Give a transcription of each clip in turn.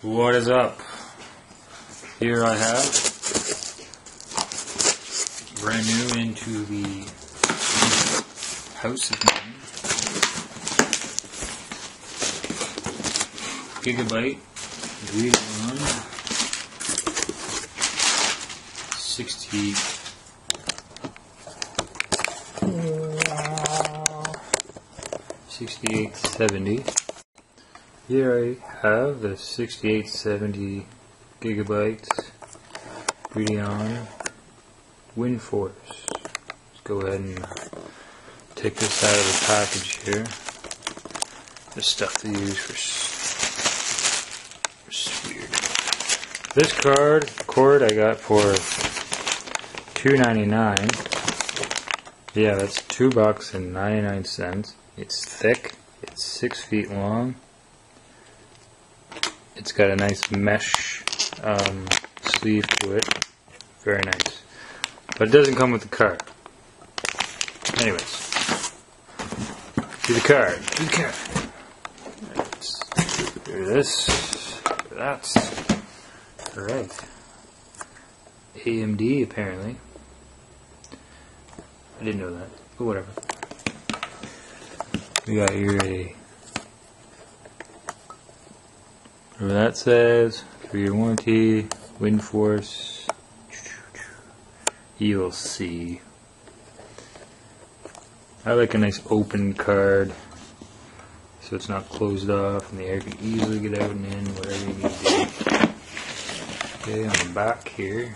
What is up? Here I have brand new into the house of mine Gigabyte Radeon 6870. Here I have the 6870 gigabytes Radeon WindForce. Let's go ahead and take this out of the package here. The stuff they use for weird. This cord I got for $2.99. Yeah, that's $2.99. It's thick. It's 6 feet long. It's got a nice mesh sleeve to it. Very nice. But it doesn't come with the card. Anyways. To the card. Let's do this. That's alright. AMD apparently. I didn't know that. But whatever. We got here whatever that says, 3-year warranty, WindForce, you'll see. I like a nice open card, so it's not closed off and the air can easily get out and in, whatever you need to do. Okay, on the back here,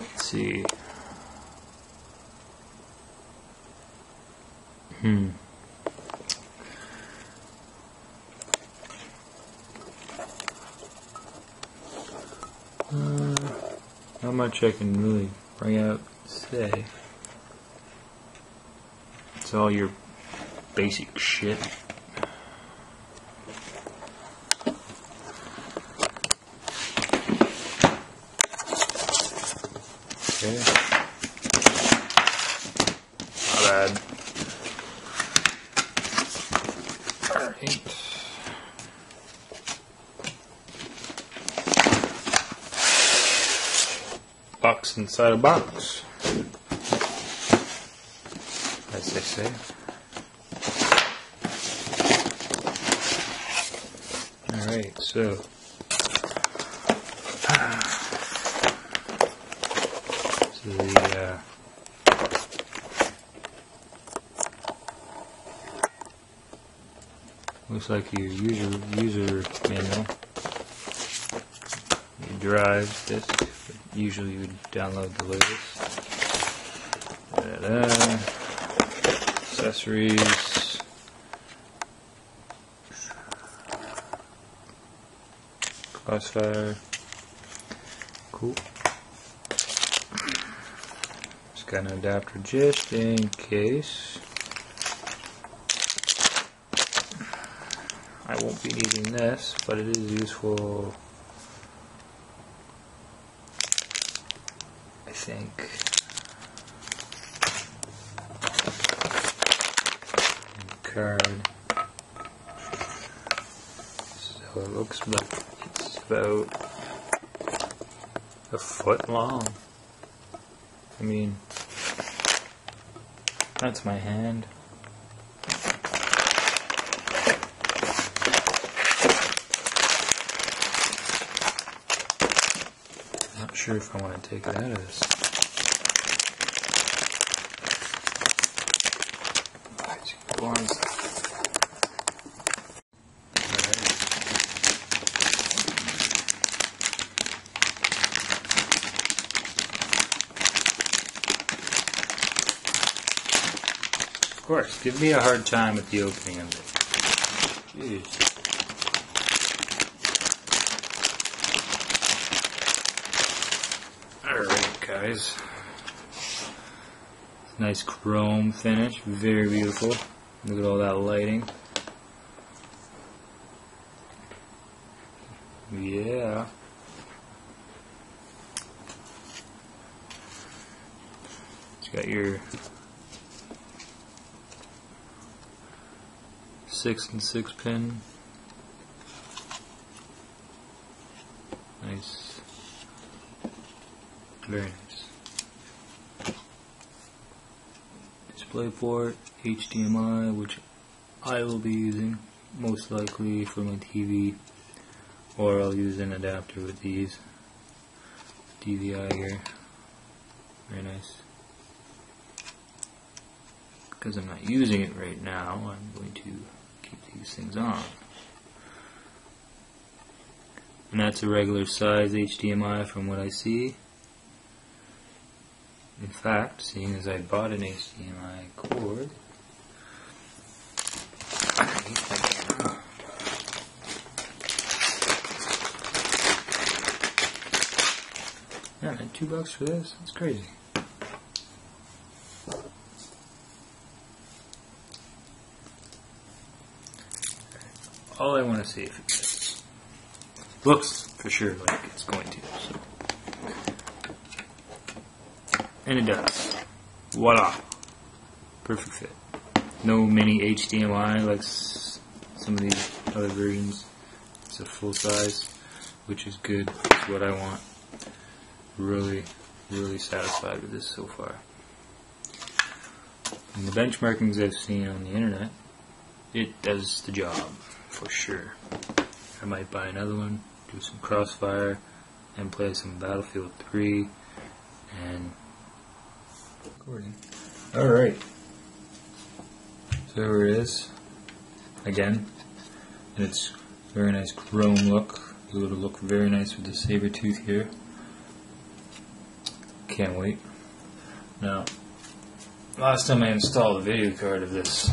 let's see. Not much I can really bring out and say. It's all your basic shit. Okay. Not bad. Alright. Box inside a box, as they say. Alright, so the looks like your user manual. Your drive disk. Usually you would download the latest. Accessories. Crossfire. Cool. Just got an adapter just in case. I won't be needing this, but it is useful. I think. Card. So it looks like it's about a foot long. I mean, that's my hand. Not sure if I want to take it out of this. Of course, give me a hard time at the opening of it. Jeez. Alright, guys. Nice chrome finish, very beautiful. Look at all that lighting. Yeah. It's got your 6 and 6 pin nice. Very nice. DisplayPort, HDMI, which I will be using most likely for my TV, or I'll use an adapter with these. DVI here. Very nice. Because I'm not using it right now, I'm going to keep these things on. And that's a regular size HDMI from what I see. In fact, seeing as I bought an HDMI cord, yeah, man, $2 for this? That's crazy. All I want to see if it fits. Looks for sure like it's going to. So. And it does. Voila. Perfect fit. No mini HDMI like some of these other versions. It's a full size, which is good. It's what I want. Really, really satisfied with this so far. And the benchmarkings I've seen on the internet, it does the job for sure. I might buy another one, do some Crossfire, and play some Battlefield 3, and recording. Alright. So there it is. Again. And it's very nice chrome look. It would look very nice with the saber tooth here. Can't wait. Now, last time I installed a video card of this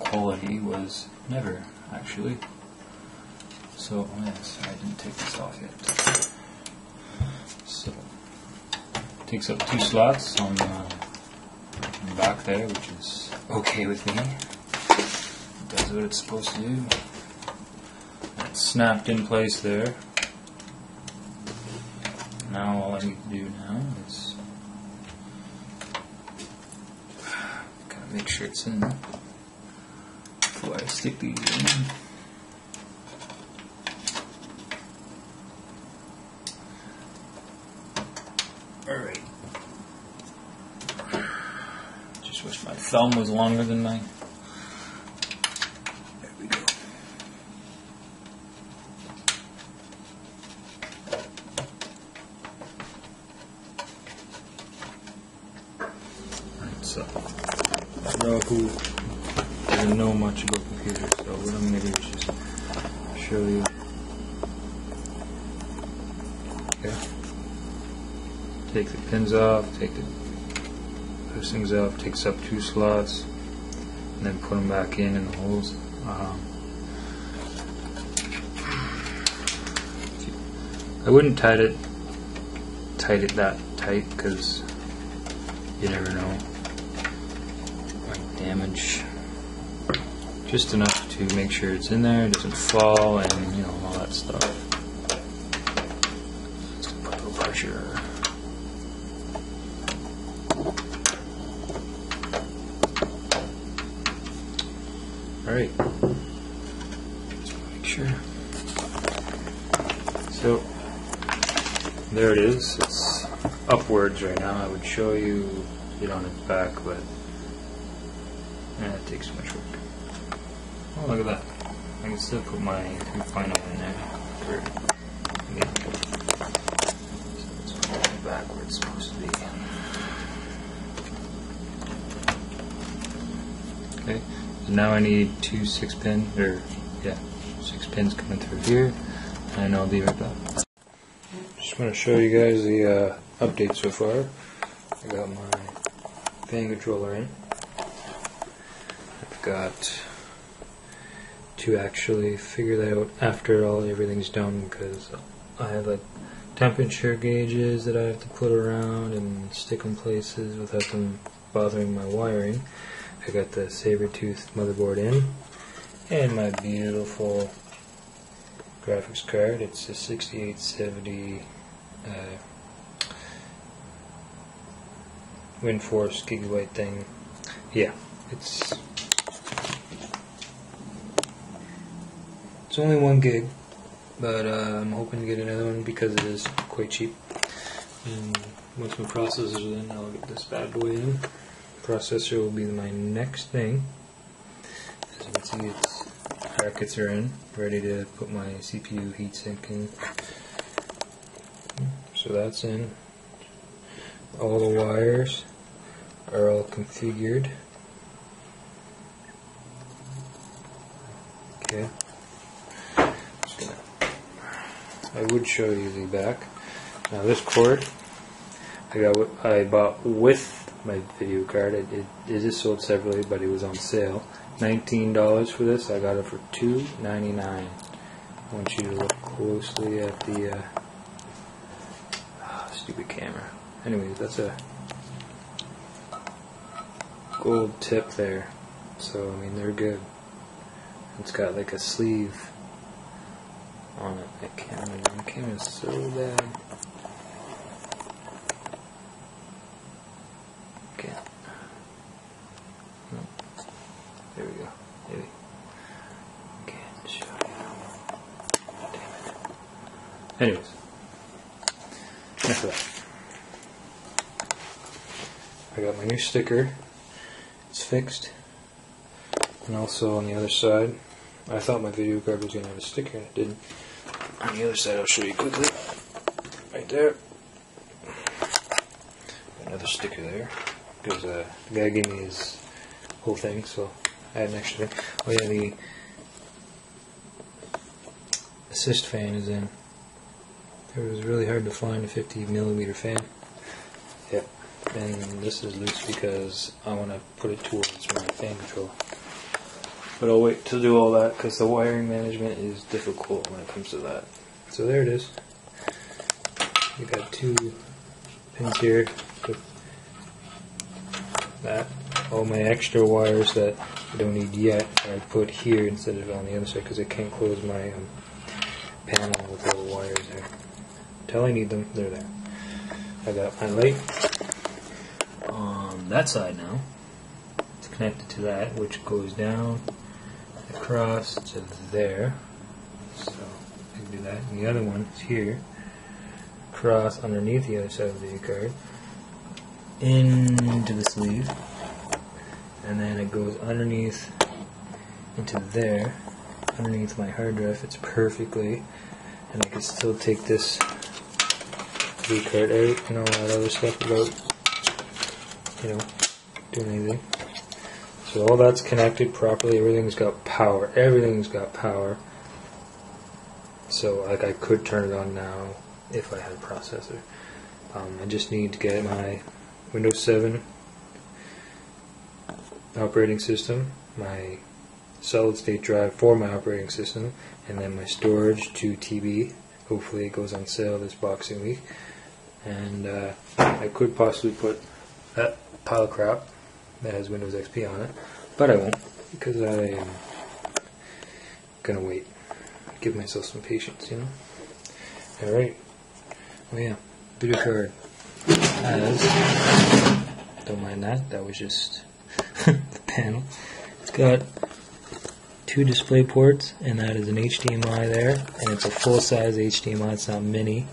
quality was never, actually. So, yes, I didn't take this off yet. So, it takes up 2 slots on the back there, which is okay with me. It does what it's supposed to do. It's snapped in place there. Now all I need to do now is kind of make sure it's in before I stick these in. Alright. Just wish my thumb was longer than mine. There we go. Alright, so I don't know who doesn't know much about computers, so what I'm going to do is just show you. Okay. Take the pins off, take those things off, takes up 2 slots, and then put them back in the holes. I wouldn't tight it that tight because you never know. Might damage. Just enough to make sure it's in there, doesn't fall, and you know, all that stuff. Let's put a little pressure. Alright, let's make sure. So, there it is. It's upwards right now. I would show you it on its back, but it takes too much work. Oh, look at that. I can still put my 3.0 in there. So it's falling back where it's supposed to be. Okay. Now I need 2 6-pin, or yeah, 6 pins coming through here, and I'll be right back. Just want to show you guys the update so far. I got my fan controller in. I've got to actually figure that out after everything's done, because I have like temperature gauges that I have to put around and stick in places without them bothering my wiring. I got the Sabertooth motherboard in, and my beautiful graphics card. It's a 6870 WindForce Gigabyte thing. Yeah, it's only 1 gig, but I'm hoping to get another one because it is quite cheap. And once my processor's in, I'll get this bad boy in. Processor will be my next thing. As you can see, its brackets are in, ready to put my CPU heatsink in. So that's in. All the wires are all configured. Okay. I would show you the back. Now this cord I bought with my video card. It is sold separately, but it was on sale. $19 for this. I got it for $2.99. I want you to look closely at the stupid camera. Anyways, that's a gold tip there. So I mean, they're good. It's got like a sleeve on it. The camera's so bad. Okay. No. There we go. Maybe. Can't show you. Damn it. Anyways. Enough of that. I got my new sticker. It's fixed. And also on the other side, I thought my video card was going to have a sticker and it didn't. On the other side, I'll show you quickly. Right there. Another sticker there. Because the guy gave me his whole thing, so I had an extra thing. Oh yeah, the assist fan is in. It was really hard to find a 50mm fan. Yep. And this is loose because I want to put it towards my fan controller. But I'll wait to do all that because the wiring management is difficult when it comes to that. So there it is. You got 2 pins here with that. All my extra wires that I don't need yet I put here instead of on the other side because I can't close my panel with all the wires there. Until I need them, they're there. I got my light on that side now. It's connected to that, which goes down across to there, so I can do that. And the other one is here, across underneath the other side of the card, into the sleeve, and then it goes underneath into there, underneath my hard drive. Fits perfectly, and I can still take this V card out and all that other stuff without, doing anything. So all that's connected properly. Everything's got power. Everything's got power. So like I could turn it on now if I had a processor. I just need to get my Windows 7 operating system, my solid state drive for my operating system, and then my storage 2 TB. Hopefully it goes on sale this Boxing Week. And I could possibly put that pile of crap that has Windows XP on it, but I won't because I am gonna wait. Give myself some patience, Alright. Oh yeah, video card has, don't mind that, that was just the panel. It's got 2 display ports, and that is an HDMI there, and it's a full-size HDMI, it's not mini.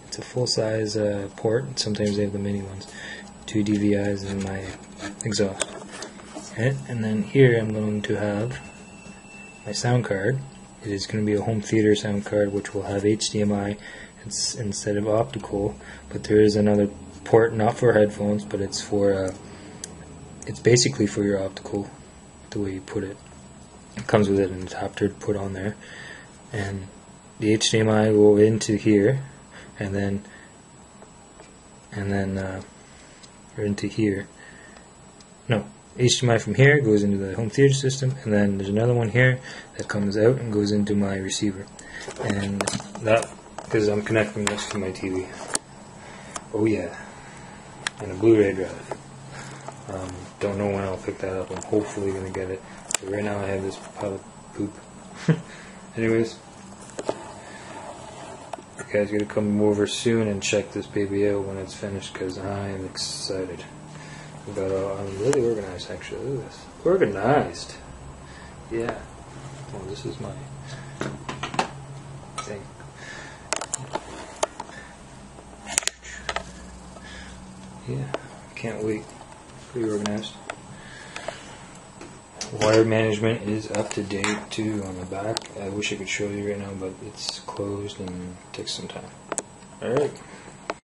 It's a full-size port, sometimes they have the mini ones. 2 DVIs and my exhaust. Okay. And then here I'm going to have my sound card. It is going to be a home theater sound card which will have HDMI instead of optical, but there is another port not for headphones, but it's for it's basically for your optical, the way you put it. It comes with it an adapter to put on there, and the HDMI will go into here, and then or into here. No, HDMI from here goes into the home theater system, and then there's another one here that comes out and goes into my receiver. And that, because I'm connecting this to my TV. Oh yeah, and a Blu-ray drive. Don't know when I'll pick that up. I'm hopefully going to get it. But right now I have this pile of poop. Anyways, you guys got to come over soon and check this baby out when it's finished because I am excited. But I'm really organized actually. Look at this. Organized. Yeah. Well, this is my thing. Yeah, can't wait. Pretty organized. Wire management is up to date too on the back. I wish I could show you right now, but it's closed and takes some time. Alright.